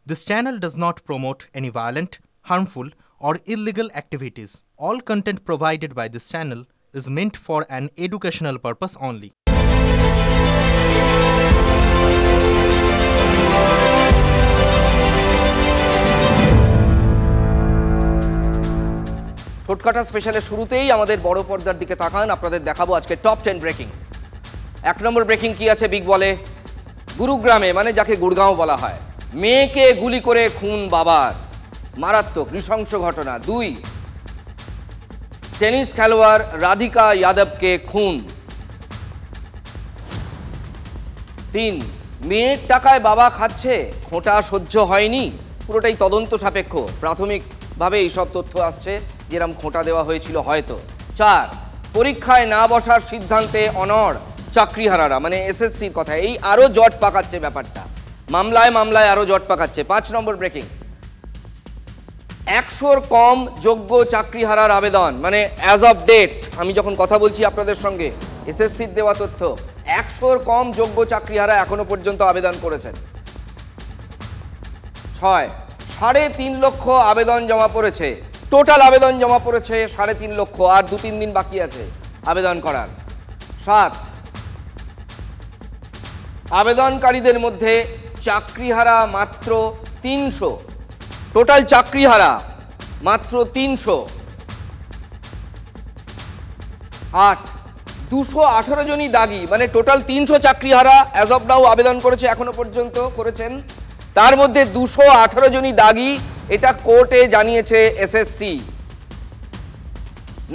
This channel does not promote any violent, harmful, or illegal activities. All content provided by this channel is meant for an educational purpose only. ঠোটকাটা স্পেশালের শুরুতেই আমাদের বড় পর্দার দিকে তাকান। আপনাদের দেখাবো আজকে টপ 10 ব্রেকিং। 1 নম্বর ব্রেকিং কি আছে বিগ বলে? গুরুগ্রামে, মানে যাকে গুড়গাঁও বলা হয়, মেয়েকে গুলি করে খুন বাবার, মারাত্মক নৃশংস ঘটনা। 2, টেনিস খেলোয়াড় রাধিকা যাদবকে খুন। 3, মেয়ের টাকায় বাবা খাচ্ছে, খোঁটা সহ্য হয়নি। পুরোটাই তদন্ত সাপেক্ষ, প্রাথমিকভাবে এইসব তথ্য আসছে যেরকম খোঁটা দেওয়া হয়েছিল হয়তো। 4, পরীক্ষায় না বসার সিদ্ধান্তে অনড় চাকরিহারারা, মানে এসএসসির কথা। এই আরও জট পাকাচ্ছে ব্যাপারটা, মামলায় আরও জট পাকাচ্ছে। 5 নম্বর ব্রেকিং, 100-র কম যোগ্য চাকরিহারার আবেদন, মানে অ্যাজ অফ ডেট, আমি যখন কথা বলছি আপনাদের সঙ্গে, এসএসসির দেওয়া তথ্য, 100-র কম যোগ্য চাকরিহারা এখনো পর্যন্ত আবেদন করেছেন। 6, 3.5 লক্ষ আবেদন জমা পড়েছে, টোটাল আবেদন জমা পড়েছে 3.5 লক্ষ, আর 2-3 দিন বাকি আছে আবেদন করার। 7, আবেদনকারীদের মধ্যে চাকরিহারা মাত্র 300, টোটাল চাকরিহারা মাত্র 300। 8, 218 জনই দাগি, মানে টোটাল 300 চাকরিহারা অ্যাজ অফ নাও আবেদন করেছে, এখনো পর্যন্ত করেছেন, তার মধ্যে 218 জনই দাগি, এটা কোর্টে জানিয়েছে এসএসসি।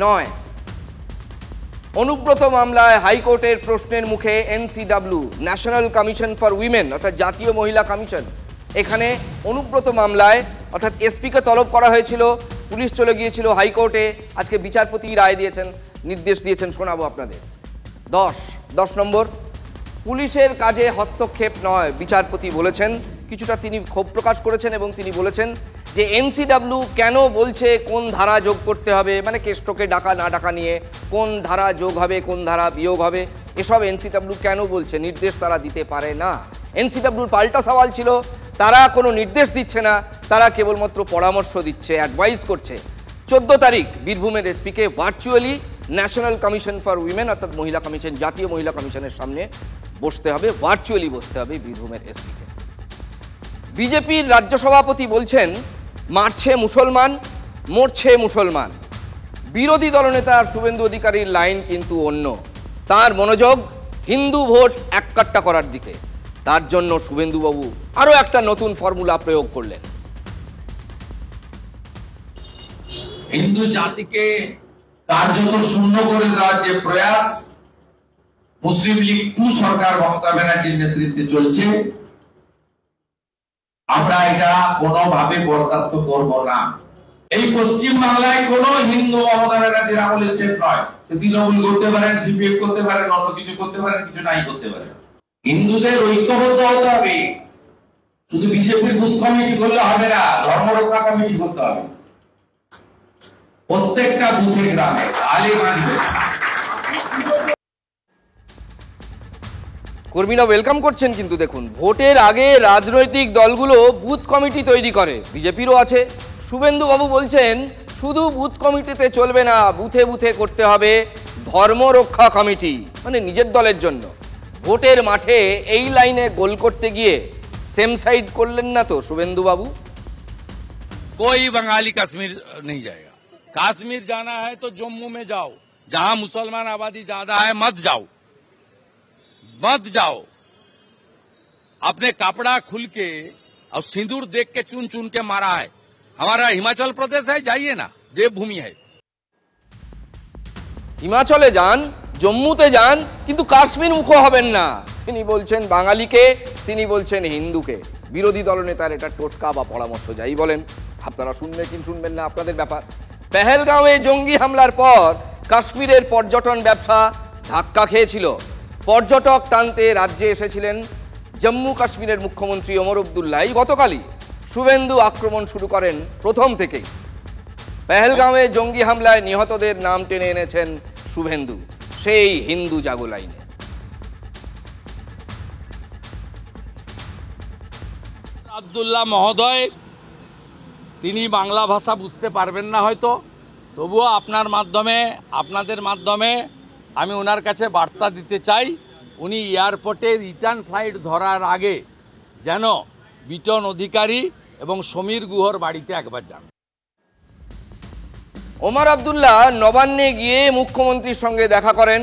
9, অনুব্রত মামলায় হাইকোর্টের প্রশ্নের মুখে NCW, national commission for women, অর্থাৎ জাতীয় মহিলা কমিশন। এখানে অনুব্রত মামলায় অর্থাৎ এসপিকে তলব করা হয়েছিল, পুলিশ চলে গিয়েছিল হাইকোর্টে, আজকে বিচারপতি রায় দিয়েছেন, নির্দেশ দিয়েছেন, শোনাবো আপনাদের। 10 নম্বর, পুলিশের কাজে হস্তক্ষেপ নয়, বিচারপতি বলেছেন। কিছুটা তিনি ক্ষোভ প্রকাশ করেছেন এবং তিনি বলেছেন যে এনসিডব্লিউ কেন বলছে কোন ধারা যোগ করতে হবে, মানে কেষ্টকে ডাকা না ডাকা নিয়ে কোন ধারা যোগ হবে, কোন ধারা বিয়োগ হবে, এসব এনসিডব্লিউ কেন বলছে, নির্দেশ তারা দিতে পারে না। এনসিডব্লিউর পাল্টা সওয়াল ছিল, তারা কোনো নির্দেশ দিচ্ছে না, তারা কেবলমাত্র পরামর্শ দিচ্ছে, অ্যাডভাইস করছে। 14 তারিখ বীরভূমের এসপিকে virtually national commission for women, অর্থাৎ মহিলা কমিশন, জাতীয় মহিলা কমিশনের সামনে বসতে হবে, ভার্চুয়ালি বসতে হবে বীরভূমের এসপিকে। বিজেপির রাজ্য সভাপতি বলছেন মারছে মুসলমান, মরছে মুসলমান। বিরোধী দলনেতা শুভেন্দু অধিকারীর লাইন কিন্তু অন্য, তার মনোযোগ হিন্দু ভোট এককাট্টা করার দিকে। তার জন্য শুভেন্দুবাবু আরও একটা নতুন ফর্মুলা প্রয়োগ করলেন। হিন্দু জাতিকে কার্যত শূন্য করে দেওয়ার যে প্রয়াস মুসলিম লীগ সরকার মমতা ব্যানার্জির নেতৃত্বে চলছে, আমরা এটা কোনোভাবে বরদাস্ত করব না। এই পশ্চিম বাংলায় কোন হিন্দু মমতা ব্যানার্জির আমলে সেফ নয়। সে তৃণমূল করতে পারেন, সিপিএম করতে পারেন, অন্য কিছু করতে পারেন, কিছু নাই করতে পারেন। হিন্দুদের ঐক্যবদ্ধ হতে হবে। শুধু বিজেপির বুথ কমিটি করলে হবে না, ধর্মরক্ষা কমিটি করতে হবে প্রত্যেকটা বুথে, গ্রামে, আলে মানবে। কর্মীরা ওয়েলকাম করছেন, কিন্তু দেখুন ভোটের আগে রাজনৈতিক দলগুলো বুথ কমিটি তৈরি করে, বিজেপিরও আছে। শুভেন্দুবাবু বলছেন শুধু বুথ কমিটিতে চলবে না, বুথে বুথে করতে হবে ধর্মরক্ষা কমিটি, মানে নিজের দলের জন্য। ভোটের মাঠে এই লাইনে গোল করতে গিয়ে সেম সাইড করলেন না তো শুভেন্দুবাবু? कोई बंगाली कश्मीर नहीं जाएगा। कश्मीर जाना है तो जम्मू में जाओ, जहां मुसलमान आबादी ज्यादा है, मत जाओ। अपने कपड़ा खुल के और सिंदूर देख के चुन चुन के मारा है। हमारा हिमाचल प्रदेश है, जाइए ना, देवभूमि है। হিমাচলে যান, জম্মুতে যান, কিন্তু কাশ্মীর মুখ হবেন না। তিনি বলছেন বাঙালিকে, তিনি বলছেন হিন্দুকে। বিরোধী দলনেতার এটা টোটকা বা পরামর্শ, যাই বলেন, আপনারা শুনবেন কি শুনবেন না আপনাদের ব্যাপার। পেহেলগাঁওয়ে জঙ্গি হামলার পর কাশ্মীরের পর্যটন ব্যবসা ধাক্কা খেয়েছিল। পর্যটক টানতে রাজ্যে এসেছিলেন জম্মু কাশ্মীরের মুখ্যমন্ত্রী ওমর আবদুল্লাহ। গতকালই শুভেন্দু আক্রমণ শুরু করেন প্রথম থেকেই। পেহেলগাঁওয়ে জঙ্গি হামলায় নিহতদের নাম টেনে এনেছেন শুভেন্দু, সেই হিন্দু জাগো লাইনে। আব্দুল্লাহ মহোদয় তিনি বাংলা ভাষা বুঝতে পারবেন না হয়তো, তবুও আপনাদের মাধ্যমে আমি ওনার কাছে বার্তা দিতে চাই, উনি এয়ারপোর্টে রিটার্ন ফ্লাইট ধরার আগে যেন বিটন অধিকারী এবং সমীর গুহর বাড়িতে একবার যান। ওমর আব্দুল্লাহ নবান্নে গিয়ে মুখ্যমন্ত্রীর সঙ্গে দেখা করেন।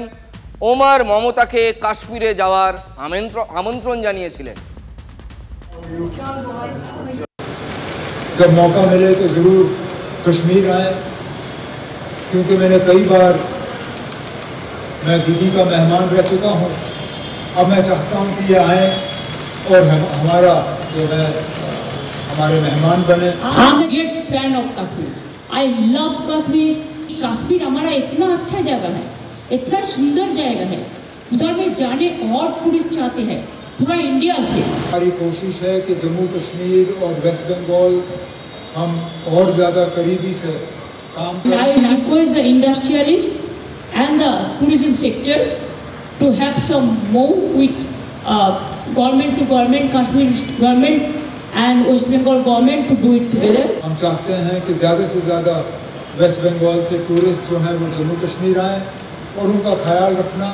ওমর মমতাকে কাশ্মীরে যাওয়ার আমন্ত্রণ জানিয়েছিলেন। जब मौका मिले तो ज़रूर कश्मीर आए, क्योंकि मैंने कई बार मैं दीदी का मेहमान रह चुका हूँ। अब मैं चाहता हूँ कि ये आए और हमारा जो है हमारे मेहमान बने। I am a great fan of Kashmir. I love Kashmir. Kashmir हमारा इतना अच्छा जगह है, इतना सुंदर जगह है, उधर में जाने और टूरिस्ट चाहते हैं पूरा इंडिया से। हमारी कोशिश है कि जम्मू कश्मीर और वेस्ट बंगाल हम और ज़्यादा करीबी से काम करें। I request the industrialist and the tourism sector to have some more with government to government, Kashmir government and West Bengal government to do it together. हम चाहते हैं कि ज़्यादा से ज़्यादा वेस्ट बंगाल से टूरिस्ट जो हैं वो जम्मू कश्मीर आएँ और उनका ख्याल रखना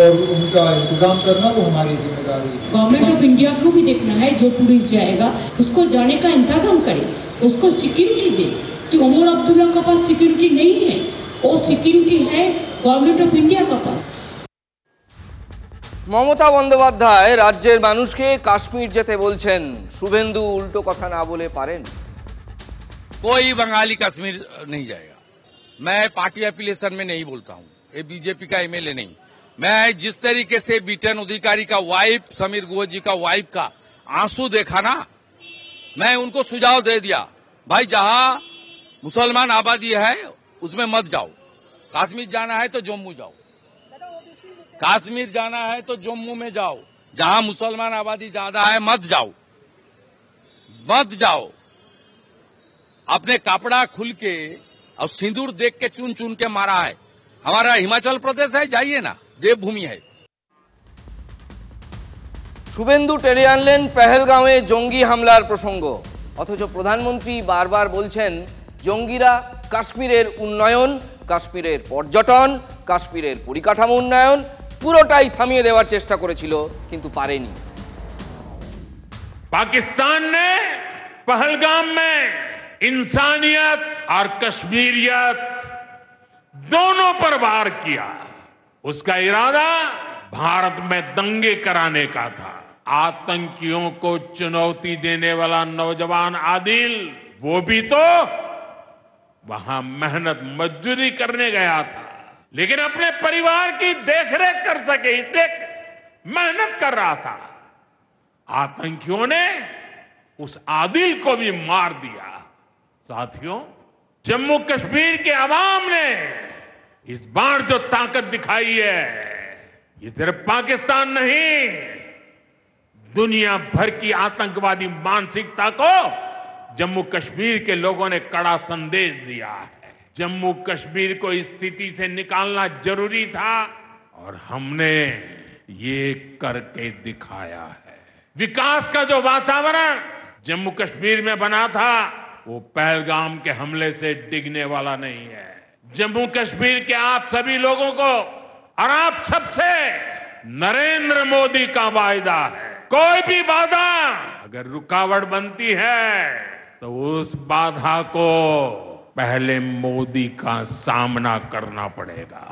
और उनका इंतजाम करना वो हमारी जिम्मेदारी है। गवर्नमेंट ऑफ इंडिया को भी देखना है, जो टूरिस्ट जाएगा उसको जाने का इंतजाम करे, उसको सिक्योरिटी दे। कि ओमर अब्दुल्ला के पास सिक्योरिटी नहीं है, वो सिक्योरिटी है गवर्नमेंट ऑफ इंडिया के पास। মমতা বন্দ্যোপাধ্যায় রাজ্যের মানুষকে কাশ্মীর যেতে বলছেন, শুভেন্দু উল্টো কথা না বলে পারেন? कोई बंगाली कश्मीर नहीं जाएगा। मैं पार्टी एफिलिएशन में नहीं बोलता हूँ, ये बीजेपी का एमएलए नहीं। मैं जिस तरीके से बीटन अधिकारी का वाइफ, समीर गुह जी का वाइफ का आंसू देखा ना, मैं उनको सुझाव दे दिया, भाई जहां मुसलमान आबादी है उसमें मत जाओ। कश्मीर जाना है तो जम्मू जाओ, कश्मीर जाना है तो जम्मू में जाओ। जहां मुसलमान आबादी ज्यादा है मत जाओ। अपने कपड़ा खुल के और सिंदूर देख के चुन चुन के मारा है। हमारा हिमाचल प्रदेश है, जाइए ना, देवभूमि है। শুভেন্দু টেনে আনলেন পেহেলগাঁওয়ে জঙ্গি হামলার প্রসঙ্গ, অথচ প্রধানমন্ত্রী বারবার বলছেন জঙ্গিরা কাশ্মীরের উন্নয়ন, কাশ্মীরের পর্যটন, কাশ্মীরের পরিকাঠামো উন্নয়ন পুরোটাই থামিয়ে দেওয়ার চেষ্টা করেছিল, কিন্তু পারেনি। पाकिस्तान ने पहलगाम में इंसानियत और कश्मीरियत दोनों पर वार किया। उसका इरादा भारत में दंगे कराने का था। आतंकियों को चुनौती देने वाला नौजवान आदिल, वो भी तो वहां मेहनत मजदूरी करने गया था, लेकिन अपने परिवार की देखरेख कर सके इसलिए मेहनत कर रहा था। आतंकियों ने उस आदिल को भी मार दिया। साथियों, जम्मू कश्मीर के अवाम ने इस बार जो ताकत दिखाई है, ये सिर्फ पाकिस्तान नहीं, दुनिया भर की आतंकवादी मानसिकता को जम्मू कश्मीर के लोगों ने कड़ा संदेश दिया है। जम्मू कश्मीर को इस स्थिति से निकालना जरूरी था और हमने ये करके दिखाया है। विकास का जो वातावरण जम्मू कश्मीर में बना था, वो पहलगाम के हमले से डिगने वाला नहीं है। जम्मू कश्मीर के आप सभी लोगों को और आप सबसे नरेंद्र मोदी का वायदा है, कोई भी बाधा अगर रुकावट बनती है तो उस बाधा को पहले मोदी का सामना करना पड़ेगा।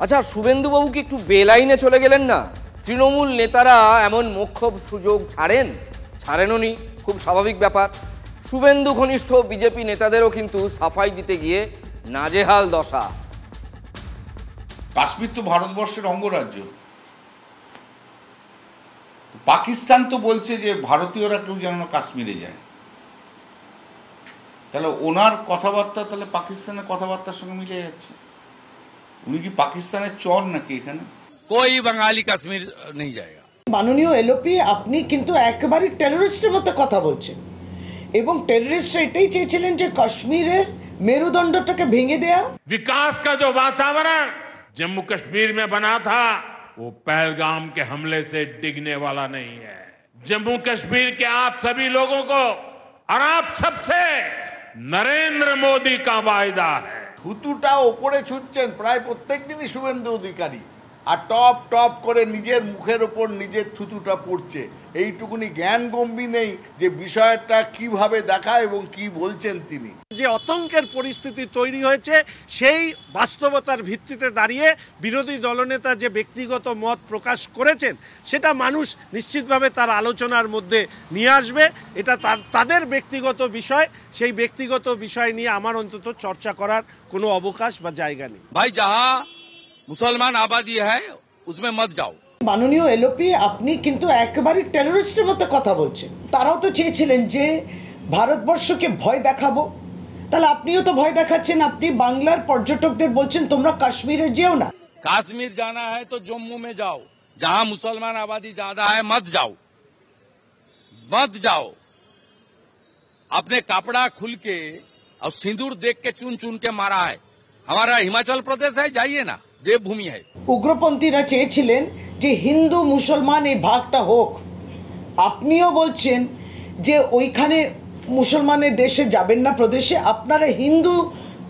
আচ্ছা, শুভেন্দুবাবু কি একটু বেলাইনে চলে গেলেন না? তৃণমূল নেতারা এমন মোক্ষম সুযোগ ছাড়েনও নি, খুব স্বাভাবিক ব্যাপার। শুভেন্দু ঘনিষ্ঠ বিজেপি নেতাদেরও কিন্তু সাফাই দিতে গিয়ে নাজেহাল দশা। কাশ্মীর তো ভারতবর্ষের অঙ্গরাজ্য। পাকিস্তান তো বলছে যে ভারতীয়রা কেউ যেন কাশ্মীরে যায়, তাহলে ওনার কথাবার্তা তাহলে পাকিস্তানের কথাবার্তার সঙ্গে মিলে যাচ্ছে। উনি কি পাকিস্তানের চর নাকি? এখানে कोई बंगाली कश्मीर नहीं जाएगा। মাননীয় এলওপি, আপনি কিন্তু একেবারে টেররিস্টের মতো কথা বলছেন, এবং টেররিস্টরা এটাই চেয়েছিলেন যে কাশ্মীরের মেরুদণ্ডটাকে ভেঙে দেয়া। विकास का जो वातावरण जम्मू कश्मीर में बना था, वो पहलगाम के हमले से डिगने वाला नहीं है। जम्मू कश्मीर के आप सभी लोगों को और आप सबसे नरेंद्र मोदी का वायदा है। থুতুটা ওপরে ছুটছেন প্রায় প্রত্যেক দিনই শুভেন্দু অধিকারী, আর টপ টপ করে নিজের মুখের ওপর নিজের থুতুটা পড়ছে। এইটুকুনি জ্ঞান গম্ভীর নেই যে বিষয়টা কিভাবে দেখায় এবং কি বলছেন তিনি। যে আতঙ্কের পরিস্থিতি তৈরি হয়েছে সেই বাস্তবতার ভিত্তিতে দাঁড়িয়ে বিরোধী দলনেতা যে ব্যক্তিগত মত প্রকাশ করেছেন সেটা মানুষ নিশ্চিতভাবে তার আলোচনার মধ্যে নিয়ে আসবে। এটা তাদের ব্যক্তিগত বিষয়, সেই ব্যক্তিগত বিষয় নিয়ে আমার অন্তত চর্চা করার কোনো অবকাশ বা জায়গা নেই। ভাই যাহা মুসলমান আবাদি হ্যায় উসমে মত যাও। মাননীয় এলওপি, আপনি কিন্তু একেবারে টেররিস্টের মতো কথা বলছেন। তারাও তো চেয়েছিলেন যে ভারতবর্ষকে ভয় দেখাবো, তাহলে আপনিও তো ভয় দেখাচ্ছেন। আপনি বাংলার পর্যটকদের বলছেন তোমরা কাশ্মীরে যেও না। কাশ্মীর জানা হ্যায় তো জম্মু में जाओ, जहां मुसलमान आबादी ज्यादा है मत जाओ, मत जाओ। अपने कपड़ा खुल के और सिंदूर देख के चुन चुन के मारा है। हमारा हिमाचल प्रदेश है, जाइए ना, देवभूमि है। উগ্রপন্থীরা চেয়েছিলেন যে হিন্দু মুসলমান এই ভাগটা হোক। আপনিও বলছেন যে ওইখানে মুসলমানের দেশে যাবেন না, প্রদেশে আপনারা হিন্দু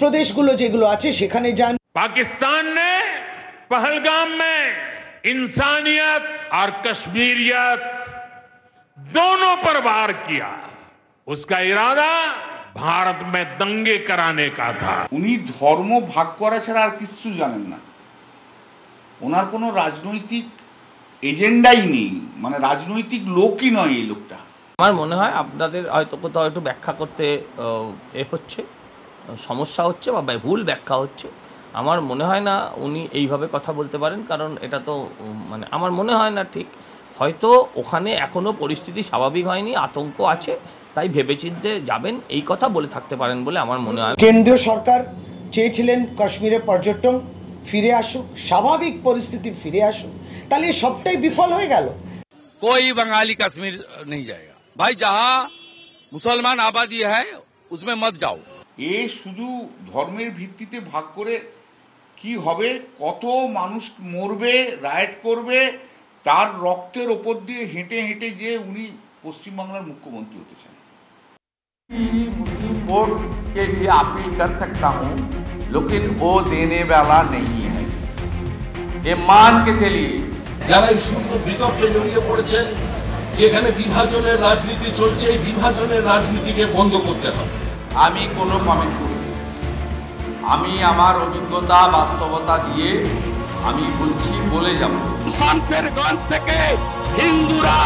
প্রদেশগুলো যেগুলো আছে সেখানে যান। पाकिस्तान ने पहलगाम में इंसानियत और कश्मीरियत दोनों पर वार किया। उसका इरादा भारत में दंगे कराने का था। উনি ধর্ম ভাগ করা ছাড়া আর কিছু জানেন না। ওনার কোনো রাজনৈতিক এজেন্ডাই নেই, মানে রাজনৈতিক লোকই নয় এই লোকটা। আমার মনে হয় আপনাদের হয়তো কোথাও একটু ব্যাখ্যা করতে হচ্ছে, সমস্যা হচ্ছে বা ভুল ব্যাখ্যা হচ্ছে। আমার মনে হয় না উনি এইভাবে কথা বলতে পারেন, কারণ এটা তো মানে আমার মনে হয় না ঠিক। হয়তো ওখানে এখনও পরিস্থিতি স্বাভাবিক হয়নি, আতঙ্ক আছে, তাই ভেবেচিন্তে যাবেন এই কথা বলে থাকতে পারেন বলে আমার মনে হয়। কেন্দ্রীয় সরকার চেয়েছিলেন কাশ্মীরে পর্যটন ফিরে আসুক, স্বাভাবিক পরিস্থিতি ফিরে আসুক, তাহলে সবটাই বিফল হয়ে গেল। कोई बंगाली कश्मीर नहीं जाएगा। भाई जहां मुसलमान आबादी है उसमें मत जाओ। এ শুধু ধর্মের ভিত্তিতে ভাগ করে কি হবে, কত মানুষ মরবে, রাইট করবে, তার রক্তের ওপর দিয়ে হেঁটে হেঁটে যে উনি পশ্চিমবাংলার মুখ্যমন্ত্রী হতে চান। मुस्लिम वोट के लिए अपील कर सकता हूं, लेकिन वो देने वाला नहीं है, ये मान के चलिए। যারা এই শূন্য বিতর্কে জড়িয়ে পড়েছেন, এখানে বিভাজনের রাজনীতি চলছে, এই বিভাজনের রাজনীতিকে বন্ধ করতে হবে। আমি কোনো কমেন্ট করি, আমি আমার অভিজ্ঞতা বাস্তবতা দিয়ে আমি বলছি, বলে যাব। শামশেরগঞ্জ থেকে হিন্দুরা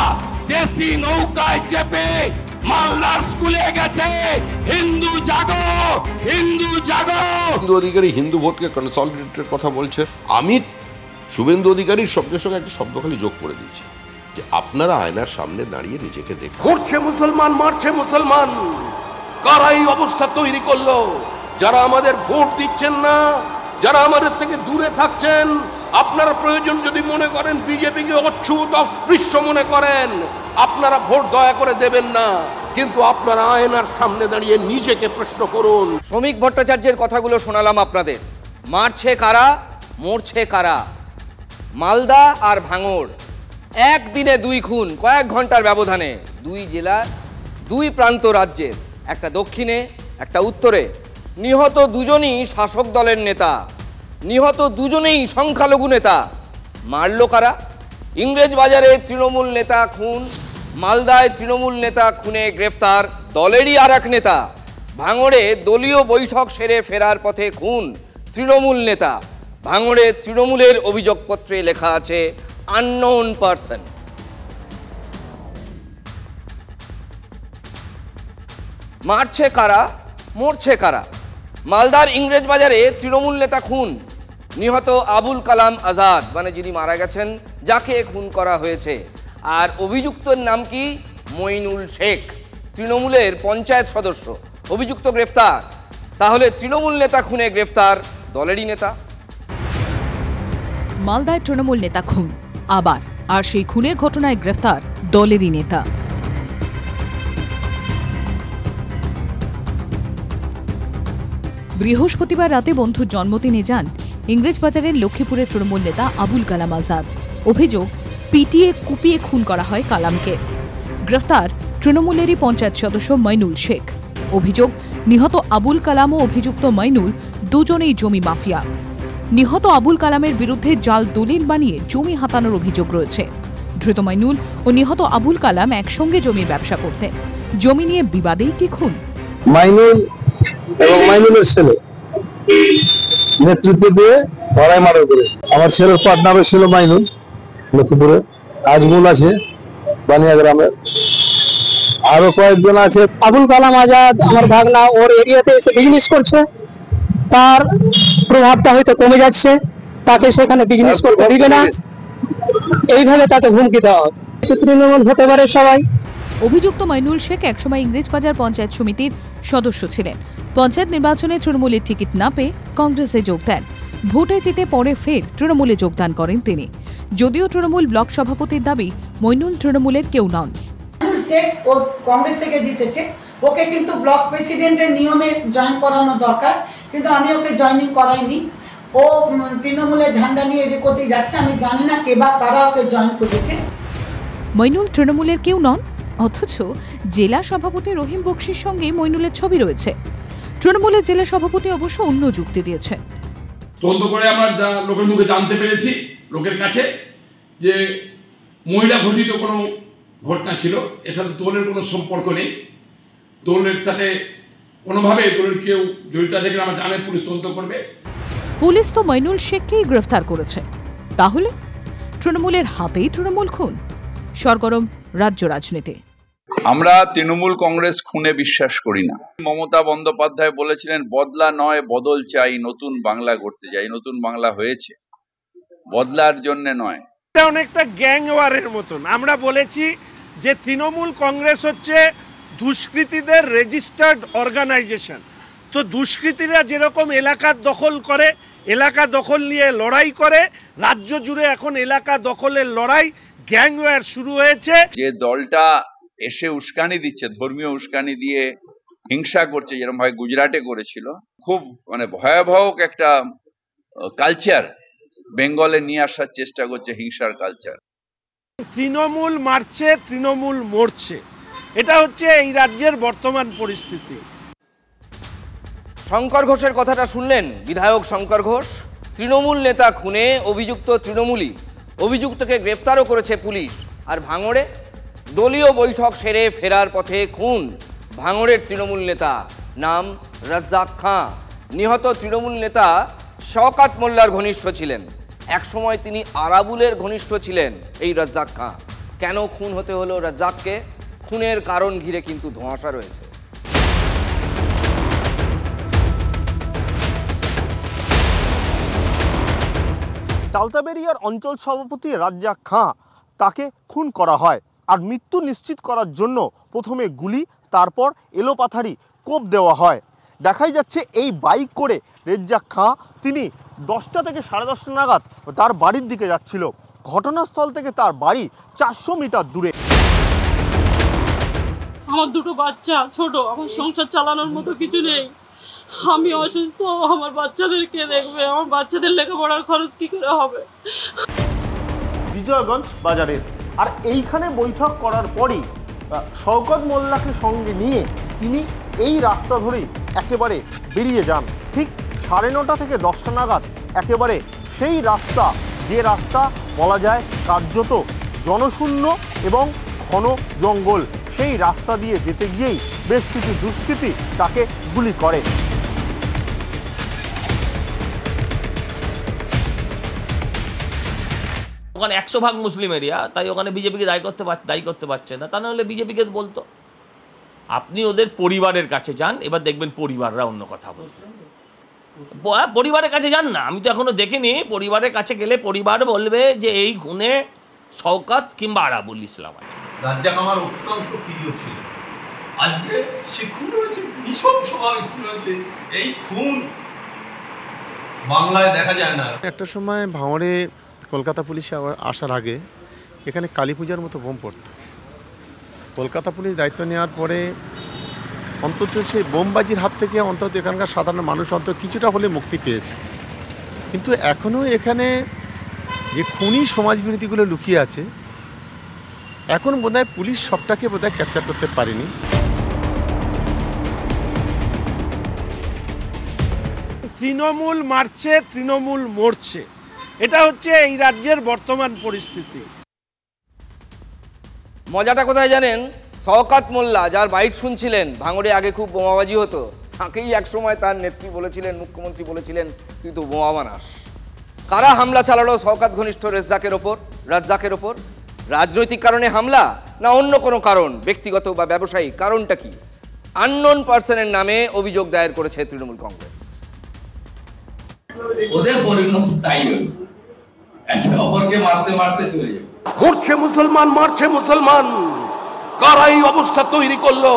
দেশি নৌকায় চেপে মালদার স্কুলে গেছে। হিন্দু জাগো, হিন্দু জাগো। শুভেন্দু অধিকারী হিন্দু ভোটকে কনসলিডেটের কথা বলছে। আমি শুভেন্দু অধিকারীর শব্দের সঙ্গে একটা শব্দ খালি যোগ করে দিয়েছি যে আপনারা আয়নার সামনে দাঁড়িয়ে নিজেকে দেখুন। মরছে মুসলমান, মারছে মুসলমান, কারা এই অবস্থা তৈরি করলো? যারা আমাদের ভোট দিচ্ছেন না, যারা আমাদের থেকে দূরে থাকছেন, আপনারা প্রয়োজন যদি মনে করেন বিজেপিকে অচ্ছুত অস্পৃশ্য মনে করেন, আপনারা ভোট দয়া করে দেবেন না, কিন্তু আপনারা আয়নার সামনে দাঁড়িয়ে নিজেকে প্রশ্ন করুন। শ্রমিক ভট্টাচার্যের কথাগুলো শোনালাম আপনাদের। মারছে কারা, মরছে কারা? মালদা আর ভাঙড়, একদিনে দুই খুন, কয়েক ঘন্টার ব্যবধানে, দুই জেলার দুই প্রান্ত রাজ্যের, একটা দক্ষিণে একটা উত্তরে। নিহত দুজনই শাসক দলের নেতা, নিহত দুজনেই সংখ্যালঘু নেতা। মারল কারা? ইংরেজ বাজারে তৃণমূল নেতা খুন, মালদায় তৃণমূল নেতা খুনে গ্রেফতার দলেরই আর এক নেতা। ভাঙড়ে দলীয় বৈঠক সেরে ফেরার পথে খুন তৃণমূল নেতা। ভাঙড়ে তৃণমূলের অভিযোগপত্রে লেখা আছে আননোন পারসন। মারছে কারা, মরছে কারা? মালদার ইংরেজ বাজারে তৃণমূল নেতা খুন, নিহত আবুল কালাম আজাদ, মানে যিনি মারা গেছেন, যাকে খুন করা হয়েছে। আর অভিযুক্তর নাম কি? মইনুল শেখ, তৃণমূলের পঞ্চায়েত সদস্য। অভিযুক্ত গ্রেফতার। তাহলে তৃণমূল নেতা খুনে গ্রেফতার দলেরই নেতা। মালদায় তৃণমূল নেতা খুন আবার, আর সেই খুনের ঘটনায় গ্রেফতার দলেরই নেতা। বৃহস্পতিবার রাতে বন্ধুর জন্মদিনে যান ইংরেজবাজারের লক্ষ্মীপুরের তৃণমূল নেতা আবুল কালাম আজাদ। অভিযোগ, পিটিয়ে কুপিয়ে খুন করা হয় কালামকে। গ্রেফতার তৃণমূলেরই পঞ্চায়েত সদস্য মইনুল শেখ। অভিযোগ, নিহত আবুল কালাম ও অভিযুক্ত মইনুল দুজনেই জমি মাফিয়া। নিহত আবুল কালামের বিরুদ্ধে জাল দলিল বানিয়ে জমি হাতানোর অভিযোগ রয়েছে। ধৃত মইনুল ও নিহত আবুল কালাম একসঙ্গে জমি ব্যবসা করতেন। জমি নিয়ে বিবাদেই কি খুন? মাইনুল এবং মাইনুলের ছেলে নেতৃত্ব দিয়ে লড়াই মারা করে। আমার ছেলের পার্টনারও ছিল মাইনুল, লক্ষ্মীপুরে। আজমুল আছে বানিয়া গ্রামে, আরো কয়েকজন আছে। আবুল কালাম আজাদ আমার ভাগনা, ওর এরিয়াতে এসে বিজনেস করছে, তার প্রভাবটা হয়তো কমে যাচ্ছে, তাকে সেখানে বিজনেস করতে দিবে না, এইভাবে তাকে হুমকি দেওয়া হবে। তৃণমূল হতে পারে সবাই। অভিযুক্ত মইনুল শেখ একসময় ইংরেজবাজার পঞ্চায়েত সমিতির সদস্য ছিলেন। পঞ্চায়েত নির্বাচনে তৃণমূলের টিকিট না পেয়ে কংগ্রেসে যোগ দেন। ভোটে জিতে পরে ফের তৃণমূলে যোগদান করেন তিনি। যদিও তৃণমূল ব্লক সভাপতির দাবি মইনুল তৃণমূলের কেউ নন। শেখ ও কংগ্রেস থেকে জিতেছে, ওকে কিন্তু ব্লক প্রেসিডেন্টের নিয়মে জয়েন করানো দরকার, কিন্তু আমি ওকে জয়েনিং করাইনি। ও তৃণমূলের ঝান্ডা নিয়ে এদিক ওদিক যাচ্ছে, আমি জানি না কে বা কারা ওকে জয়েন করেছে। মইনুল তৃণমূলের কেউ নন, অথচ জেলা সভাপতি রহিম বক্সির সঙ্গে মইনুলের ছবি রয়েছে। তৃণমূলের জেলা সভাপতি অবশ্য অন্য যুক্তি দিয়েছেন। তদন্ত করে আমরা যা লোকের মুখে জানতে পেরেছি, লোকের কাছে, যে মহিলা ঘটিত কোনো ঘটনা ছিল, এর সাথে দলের কোনো সম্পর্ক নেই। দলের সাথে কোনোভাবে দলের কেউ জড়িত আছে কিনা আমরা জানি, পুলিশ তদন্ত করবে। পুলিশ তো মইনুল শেখকেই গ্রেফতার করেছে, তাহলে তৃণমূলের হাতেই তৃণমূল খুন? সরগরম রাজ্য রাজনীতি। আমরা তৃণমূল কংগ্রেস খুনে বিশ্বাস করি না। মমতা বন্দ্যোপাধ্যায় বলেছিলেন, বদলা নয় বদল চাই, নতুন বাংলা গড়তে চাই। নতুন বাংলা হয়েছে, বদলার জন্য নয়। এটা অনেকটা গ্যাং ওয়ারের মতন। আমরা বলেছি যে তৃণমূল কংগ্রেস হচ্ছে দুষ্কৃতীদের রেজিস্টার্ড অর্গানাইজেশন। তো দুষ্কৃতীরা যেরকম এলাকা দখল করে, এলাকা দখল নিয়ে লড়াই করে, রাজ্য জুড়ে এখন এলাকা দখলের লড়াই, গ্যাং ওয়ার শুরু হয়েছে। যে দলটা এসে উস্কানি দিচ্ছে, ধর্মীয় উস্কানি দিয়ে হিংসা করছে, যেরকম ভাবে গুজরাটে করেছিল, খুব ভয়াবহ একটা কালচার বেঙ্গলে নিয়ে আসার চেষ্টা করছে, হিংসার কালচার। তৃণমূল মারছে, তৃণমূল মরছে, এটা হচ্ছে এই রাজ্যের বর্তমান পরিস্থিতি। শঙ্কর ঘোষের কথাটা শুনলেন, বিধায়ক শঙ্কর ঘোষ। তৃণমূল নেতা খুনে অভিযুক্ত তৃণমূলই, অভিযুক্তকে গ্রেফতারও করেছে পুলিশ। আর ভাঙড়ে দলীয় বৈঠক সেরে ফেরার পথে খুন ভাঙড়ের তৃণমূল নেতা, নাম রাজ্জাক খাঁ। নিহত তৃণমূল নেতা শওকত মোল্লার ঘনিষ্ঠ ছিলেন। একসময় তিনি আরাবুলের ঘনিষ্ঠ ছিলেন এই রাজ্জাক খাঁ। কেন খুন হতে হলো রাজ্জাককে, খুনের কারণ ঘিরে কিন্তু ধোঁয়াশা রয়েছে। তালতাবেরিয়ার অঞ্চল সভাপতি রাজ্জাক খাঁ, তাকে খুন করা হয়। আর মৃত্যু নিশ্চিত করার জন্য প্রথমে গুলি, তারপর এলোপাথারি কোপ দেওয়া হয়। দেখাই যাচ্ছে এই বাইক করে রাজ্জাক খাঁ তিনি 10টা থেকে 10:30 নাগাদ তার বাড়ির দিকে যাচ্ছিল। ঘটনাস্থল থেকে তার বাড়ি 400 মিটার দূরে। আমার দুটো বাচ্চা ছোট, আমার সংসার চালানোর মতো কিছু নেই, আমি অসুস্থ, আমার বাচ্চাদের কে দেখবে, আমার বাচ্চাদের লেখাপড়ার খরচ কি করে হবে? বিজয়গঞ্জ বাজারের। আর এইখানে বৈঠক করার পরই শওকত মোল্লাকে সঙ্গে নিয়ে তিনি এই রাস্তা ধরেই একেবারে বেরিয়ে যান। ঠিক 9:30 থেকে 10টা নাগাদ একেবারে সেই রাস্তা, যে রাস্তা বলা যায় কার্যত জনশূন্য এবং ঘন জঙ্গল, সেই রাস্তা দিয়ে যেতে গিয়েই বেশ কিছু দুষ্কৃতী তাকে গুলি করে। ওখানে 100% মুসলিম এরিয়া, তাই ওখানে বিজেপিকে দায়ী করতে পারছে না। তা নাহলে বিজেপিকে বলতো। আপনি ওদের পরিবারের কাছে যান, এবার দেখবেন পরিবাররা অন্য কথা বলবে। পরিবারের কাছে যান না, আমি তো এখনো দেখিনি। পরিবারের কাছে গেলে পরিবার বলবে যে এই খুনে শওকত কিংবা আরাবুল ইসলাম আছে। রাজ্জাক আমার অত্যন্ত প্রিয় ছিল, আজকে সে খুন হয়েছে, নৃশংসভাবে খুন হয়েছে। এই খুন বাংলায় দেখা যায় না। একটা সময় ভাঙড়ে কলকাতা পুলিশে আসার আগে এখানে কালী পূজার মতো বোম পড়ত। কলকাতা পুলিশ দায়িত্ব নেওয়ার পরে অন্তত সেই বোমবাজির হাত থেকে অন্তত এখানকার সাধারণ মানুষ অন্তত কিছুটা হলে মুক্তি পেয়েছে। কিন্তু এখনও এখানে যে খুনি সমাজবিরোধীগুলো লুকিয়ে আছে, এখন বোধহয় পুলিশ সবটাকে বোধহয় ক্যাপচার করতে পারেনি। তৃণমূল মারছে, তৃণমূল মরছে, এটা হচ্ছে এই রাজ্যের বর্তমান পরিস্থিতি। মজাটা কোথায় জানেন? শওকত মোল্লা, যার বাইট শুনছিলেন, ভাঙড়ে আগে খুব বোমাবাজি হতো, তাকেই একসময় তার নেত্রী বলেছিলেন, মুখ্যমন্ত্রী বলেছিলেন তুই তো বোমা বানাস। কারা হামলা চালালো শওকত ঘনিষ্ঠ রাজ্জাকের ওপর? রাজনৈতিক কারণে হামলা না অন্য কোনো কারণ, ব্যক্তিগত বা ব্যবসায়িক? কারণটা কি? আননোন পার্সনের নামে অভিযোগ দায়ের করেছে তৃণমূল কংগ্রেস। ওদের পরিণত তাই হল, একে অপরকে মারতে মারতে চলে যাবে। মরছে মুসলমান, মারছে মুসলমান, কারা এই অবস্থা তৈরি করলো?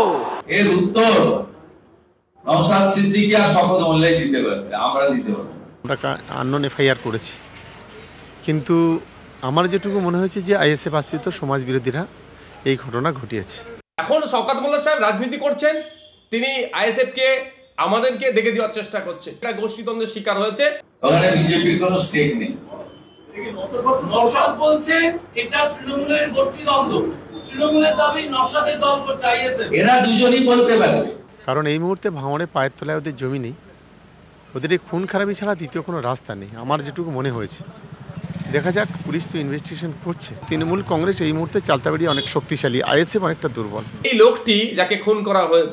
এর উত্তর নওশাদ সিদ্দিকী আর শওকত মোল্লাই দিতে পারবে, আমরা দিতে পারবো। আমরা আননোন এফআইআর করেছি, কিন্তু আমার যেটুকু মনে হয়েছে যে আইএসএফ আশ্রিত সমাজ বিরোধীরা এই ঘটনা ঘটিয়েছে। এখন শওকত মোল্লা সাহেব রাজনীতি করছেন, তিনি আইএসএফকে আমাদেরকে দেখে দেওয়ার চেষ্টা করছে, এটা গোষ্ঠীদ্বন্দ্বের শিকার হয়েছে। ওখানে বিজেপির কোনো স্টেক নেই। নওশাদ বলছে এটা তৃণমূলের গোষ্ঠীদ্বন্দ্ব, তৃণমূলের দাবি নওশাদের দল করছে আইএসএফ। এরা দুজনই বলতে পারবে, কারণ এই মুহূর্তে ভাঙড়ে পায়ের তলায় ওদের জমি নেই, ওদের এই খুন খারাপি ছাড়া দ্বিতীয় কোনো রাস্তা নেই আমার যেটুকু মনে হয়েছে। দেখা যাক, পুলিশ তো ইনভেস্টিগেশন করছে। তৃণমূল কংগ্রেস এই মুহূর্তে চালতাবাড়ি অনেক শক্তিশালী, আইএসএফ অনেকটা দুর্বল। এই লোকটি যাকে খুন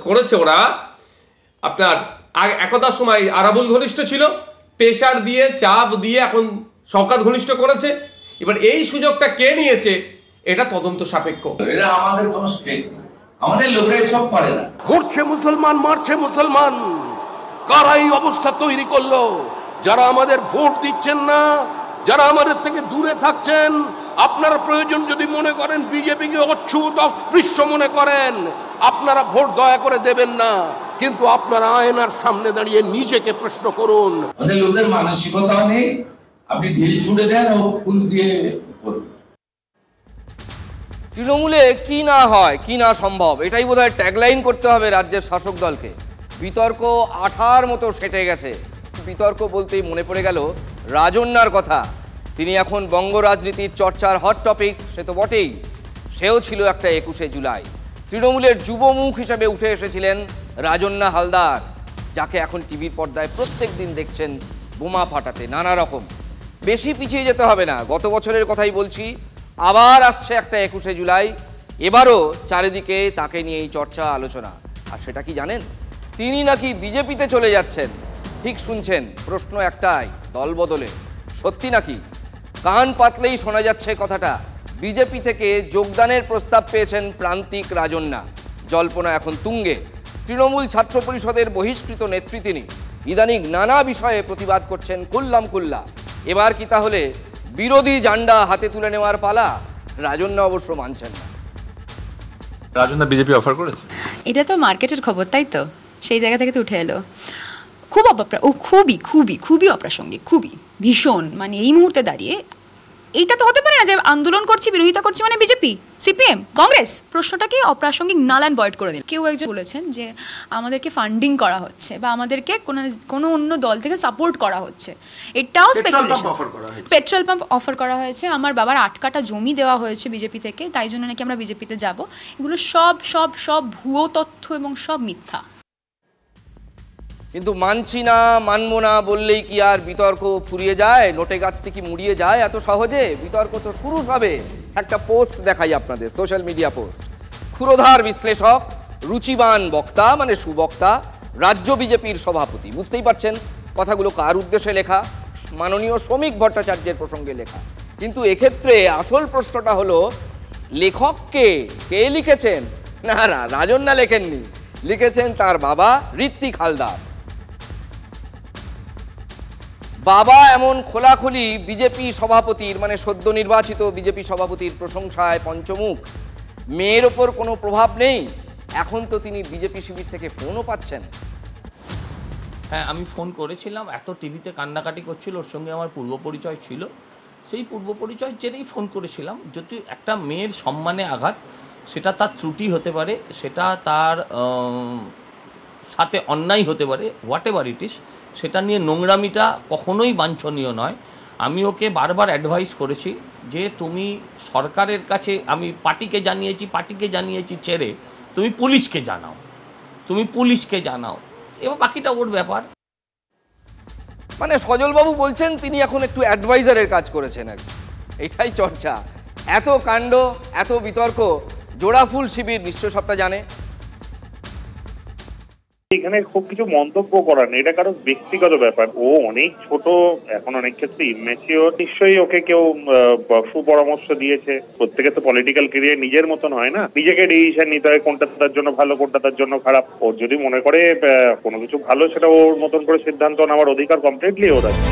করেছে ওরা, আপনার একদা সময় আরাবুল ঘনিষ্ঠ ছিল, প্রেশার দিয়ে চাপ দিয়ে এখন শওকত ঘনিষ্ঠ করেছে। এবার এই সুযোগটা কে নিয়েছে এটা তদন্ত সাপেক্ষ। এরা আমাদের কোনো স্টেক নেই, আমাদের লোকরা সব পারে না। মরছে মুসলমান, মারছে মুসলমান, কারা এই অবস্থা তৈরি করলো? যারা আমাদের ভোট দিচ্ছেন না, যারা আমাদের থেকে দূরে থাকছেন, আপনারা প্রয়োজন যদি মনে করেন বিজেপিকে অচ্ছুত অস্পৃশ্য মনে করেন, আপনারা ভোট দয়া করে দেবেন না, কিন্তু আপনারা আয়নার সামনে দাঁড়িয়ে নিজেকে প্রশ্ন করুন। আমাদের লোকদের মানসিকতাও নেই, আপনি ঢিল ছুড়ে দেন ও ফুল দিয়ে। তৃণমূলে কি না হয়, কি না সম্ভব, এটাই বোধহয় ট্যাগলাইন করতে হবে রাজ্যের শাসক দলকে। বিতর্ক আঠার মতো সেটে গেছে। বিতর্ক বলতেই মনে পড়ে গেল রাজন্যার কথা। তিনি এখন বঙ্গ রাজনীতির চর্চার হট টপিক, সে তো বটেই। সেও ছিল একটা 21শে জুলাই। তৃণমূলের যুবমুখ হিসেবে উঠে এসেছিলেন রাজন্যা হালদার, যাকে এখন টিভির পর্দায় প্রত্যেক দিন দেখছেন বোমা ফাটাতে নানা রকম। বেশি পিছিয়ে যেতে হবে না, গত বছরের কথাই বলছি, আবার আসছে একটা 21শে জুলাই। এবারও চারিদিকে তাকে নিয়ে এই চর্চা আলোচনা। আর সেটা কি জানেন? তিনি নাকি বিজেপিতে চলে যাচ্ছেন। ঠিক শুনছেন, প্রশ্ন একটাই, দল বদলে। সত্যি নাকি? কান পাতলেই শোনা যাচ্ছে কথাটা। বিজেপি থেকে যোগদানের প্রস্তাব পেয়েছেন প্রান্তিক রাজন্যা। জল্পনা এখন তুঙ্গে। তৃণমূল ছাত্র পরিষদের বহিষ্কৃত নেত্রী তিনি। ইদানিং নানা বিষয়ে প্রতিবাদ করছেন কুল্লাম কুল্লা। এবার কি তাহলে বিরোধী ঝান্ডা হাতে তুলে নেওয়ার পালা? রাজন্যা অবশ্য মানছেন না। রাজন্যা বিজেপি অফার করেছে, এটা তো মার্কেটের খবর, তাই তো? সেই জায়গা থেকে তো উঠে এলো। খুব খুবই খুবই খুবই অপ্রাসঙ্গিক, খুবই ভীষণ। মানে এই মুহূর্তে দাঁড়িয়ে এইটা তো হতে পারে না যে আন্দোলন করছি, বিরোধিতা করছি মানে বিজেপি, সিপিএম, কংগ্রেস। প্রশ্নটাকে অপ্রাসঙ্গিক নালান ভয়েড করে দিন। কেউ একজন বলেছেন যে আমাদেরকে ফান্ডিং করা হচ্ছে বা আমাদেরকে কোনো অন্য দল থেকে সাপোর্ট করা হচ্ছে। এটাও পেট্রোল পাম্প অফার করা হয়েছে। আমার বাবার 8 কাঠা জমি দেওয়া হয়েছে বিজেপি থেকে, তাই জন্য নাকি আমরা বিজেপিতে যাব। এগুলো সব সব সব ভুয়ো তথ্য এবং সব মিথ্যা। কিন্তু মানছি না, মানবো না বললেই কি আর বিতর্ক ফুরিয়ে যায়? নোটে গাছটি কি মুড়িয়ে যায় এত সহজে? বিতর্ক তো শুরু হবে। একটা পোস্ট দেখাই আপনাদের, সোশ্যাল মিডিয়া পোস্ট। ক্ষুরধার বিশ্লেষক, রুচিবান বক্তা মানে সুবক্তা, রাজ্য বিজেপির সভাপতি। বুঝতেই পারছেন কথাগুলো কার উদ্দেশ্যে লেখা? মাননীয় শ্রমিক ভট্টাচার্যের প্রসঙ্গে লেখা। কিন্তু এক্ষেত্রে আসল প্রশ্নটা হলো লেখককে, কে লিখেছেন? না না, রাজন্যা লেখেননি, লিখেছেন তার বাবা ঋত্বিক হালদার। বাবা এমন খোলাখুলি বিজেপি সভাপতির, মানে সদ্য নির্বাচিত বিজেপি সভাপতির প্রশংসায় পঞ্চমুখ। মেয়ের ওপর কোনো প্রভাব নেই। এখন তো তিনি বিজেপি শিবির থেকে ফোনও পাচ্ছেন। হ্যাঁ, আমি ফোন করেছিলাম, এত টিভিতে কান্নাকাটি করছিল, ওর সঙ্গে আমার পূর্ব পরিচয় ছিল। সেই পূর্ব পরিচয় জেনেই ফোন করেছিলাম। যদি একটা মেয়ের সম্মানে আঘাত, সেটা তার ত্রুটি হতে পারে, সেটা তার সাথে অন্যায় হতে পারে, হোয়াট এভার ইট ইস, সেটা নিয়ে নোংরামিটা কখনোই বাঞ্ছনীয় নয়। আমি ওকে বারবার অ্যাডভাইস করেছি যে তুমি সরকারের কাছে, আমি পার্টিকে জানিয়েছি ছেড়ে তুমি পুলিশকে জানাও, এবার বাকিটা ওর ব্যাপার। মানে সজলবাবু বলছেন তিনি এখন একটু অ্যাডভাইজারের কাজ করেছেন আর কি, এটাই চর্চা। এত কাণ্ড, এত বিতর্ক, জোড়াফুল শিবির নিশ্চয় সবটা জানে। এখানে খুব কিছু মন্তব্য করার নেই, এটা কারো ব্যক্তিগত ব্যাপার। ও অনেক ছোট, এখন অনেক ক্ষেত্রে ইমেচিওর। নিশ্চয়ই ওকে কেউ সুপরামর্শ দিয়েছে। প্রত্যেকে তো পলিটিক্যাল ক্যারিয়ার নিজের মতন হয় না, নিজেকে ডিসিশন নিতে হয় কোনটা তার জন্য ভালো, কোনটা তার জন্য খারাপ। ওর যদি মনে করে কোনো কিছু ভালো, সেটা ওর মতন করে সিদ্ধান্ত নেওয়ার অধিকার কমপ্লিটলি ওর আছে।